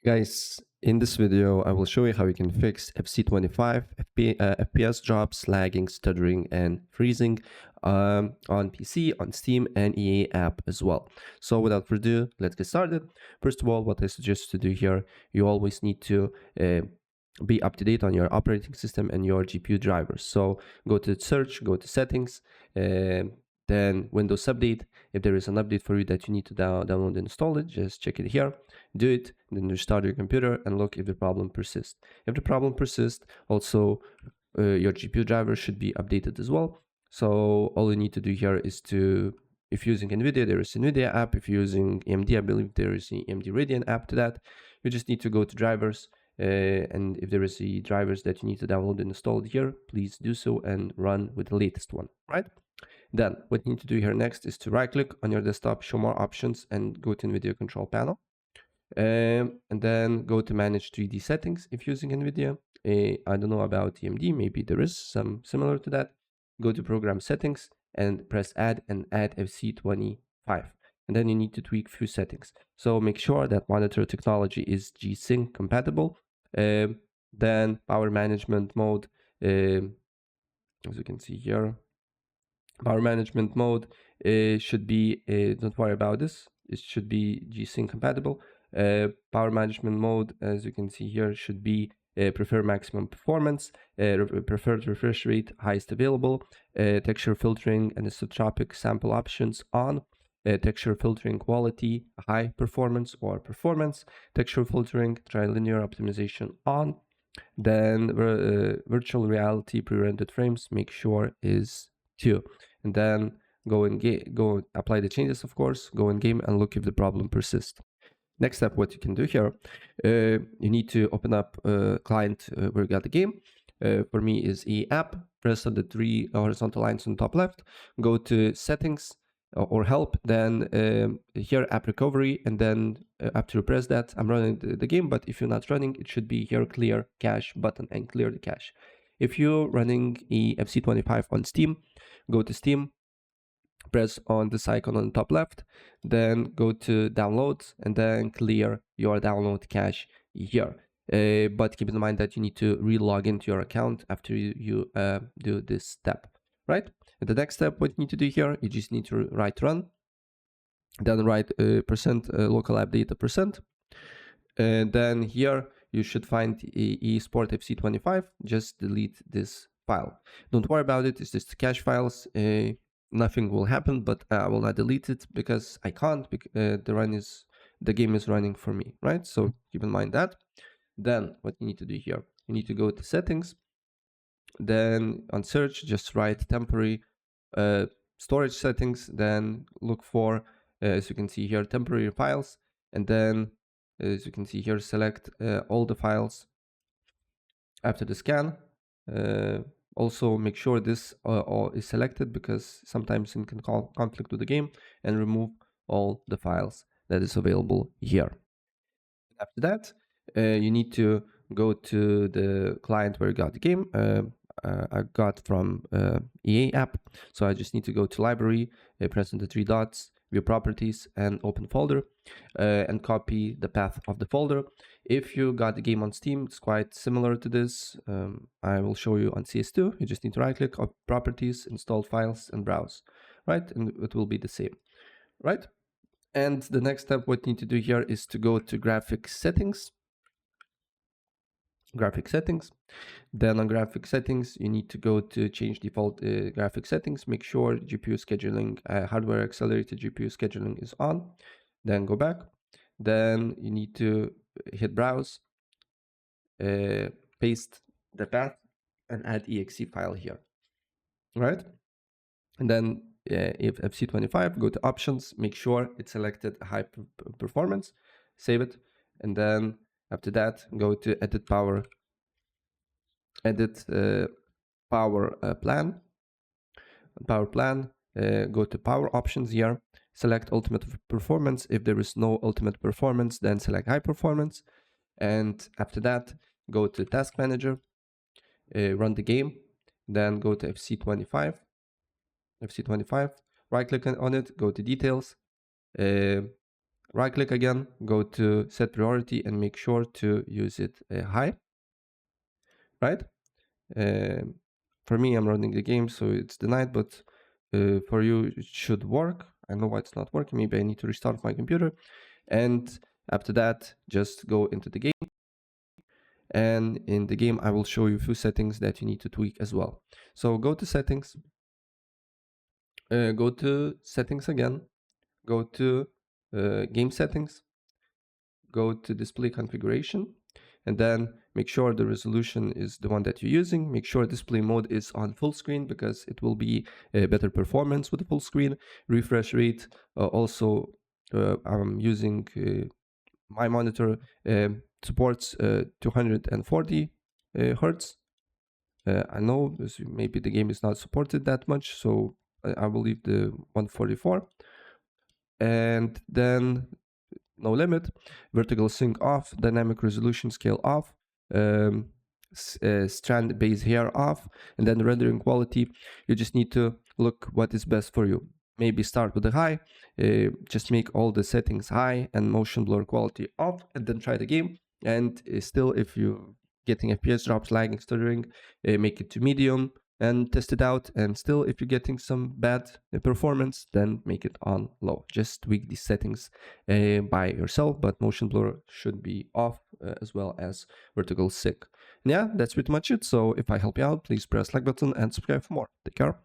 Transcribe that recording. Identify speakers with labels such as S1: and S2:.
S1: Guys, in this video, I will show you how you can fix FC25, FPS drops, lagging, stuttering, and freezing on PC, on Steam, and EA app as well. So without further ado, let's get started. First of all, what I suggest to do here, you always need to be up to date on your operating system and your GPU drivers. So go to search, go to settings, then Windows Update. If there is an update for you that you need to download and install it, just check it here, do it, then restart your computer and look if the problem persists. If the problem persists, also your GPU driver should be updated as well. So all you need to do here is to, if you're using NVIDIA, there is NVIDIA app. If you're using AMD, I believe there is the AMD Radeon app to that. You just need to go to drivers, and if there is the drivers that you need to download and install here, please do so and run with the latest one, right? Then what you need to do here next is to right click on your desktop, show more options, and go to NVIDIA control panel. And then go to manage 3D settings if using NVIDIA. I don't know about AMD, maybe there is some similar to that. Go to program settings and press add and add FC25. And then you need to tweak few settings. So make sure that monitor technology is G-Sync compatible. Then power management mode, as you can see here, power management mode should be, don't worry about this, it should be G-Sync compatible. Power management mode, as you can see here, should be prefer maximum performance, preferred refresh rate, highest available, texture filtering and isotropic sample options on, texture filtering quality, high performance or performance, texture filtering, trilinear optimization on, then virtual reality pre-rendered frames, make sure is 2. And then go apply the changes, of course, go in game and look if the problem persists. Next step, what you can do here, you need to open up a client where you got the game. For me is EA app, press on the 3 horizontal lines on top left, go to settings or help, then here app recovery, and then after you press that, I'm running the game, but if you're not running, it should be here clear cache button and clear the cache. If you're running a FC25 on Steam, go to Steam, press on this icon on the top left, then go to downloads and then clear your download cache here. But keep in mind that you need to re-log into your account after you do this step, right? And the next step, what you need to do here, you just need to write run, then write percent local app data percent, and then here you should find eSport FC25. Just delete this file. Don't worry about it. It's just cache files. Nothing will happen, but I will not delete it because I can't. The game is running for me, right? So keep in mind that. Then what you need to do here, you need to go to settings. Then on search, just write temporary storage settings. Then look for, as you can see here, temporary files, and then as you can see here, select all the files after the scan. Also make sure this all is selected because sometimes it can conflict with the game, and remove all the files that is available here. After that, you need to go to the client where you got the game. I got from EA app, so I just need to go to library, press on the 3 dots, view properties, and open folder, and copy the path of the folder. If you got the game on Steam, it's quite similar to this. I will show you on CS2. You just need to right click on properties, install files, and browse, right? And it will be the same, right? And the next step, what you need to do here is to go to graphics settings. Then on graphic settings, you need to go to change default graphic settings. Make sure GPU scheduling, hardware accelerated GPU scheduling is on. Then go back. Then you need to hit browse, paste the path, and add exe file here, right? And then if FC25, go to options, make sure it's selected high performance, save it, and then after that, go to edit power plan. Go to power options here, select ultimate performance. If there is no ultimate performance, then select high performance. And after that, go to task manager, run the game, then go to FC25, right click on it, go to details, right click again, go to set priority and make sure to use it high, right? For me, I'm running the game, so it's denied, but for you, it should work. I know why it's not working. Maybe I need to restart my computer. And after that, just go into the game. And in the game, I will show you a few settings that you need to tweak as well. So go to settings, go to settings again, go to game settings, go to display configuration, and then make sure the resolution is the one that you're using. Make sure display mode is on full screen because it will be a better performance with the full screen. Refresh rate, also I'm using my monitor supports 240 hertz. I know maybe the game is not supported that much, so I will leave the 144. And then no limit, vertical sync off, dynamic resolution scale off, strand base hair off, and then rendering quality. You just need to look what is best for you. Maybe start with the high, just make all the settings high and motion blur quality off, and then try the game. And still, if you getting FPS drops, lagging, stuttering, make it to medium and test it out. And still, if you're getting some bad performance, then make it on low. Just tweak these settings by yourself, but motion blur should be off as well as vertical sync. And yeah, that's pretty much it. So if I help you out, please press like button and subscribe for more. Take care.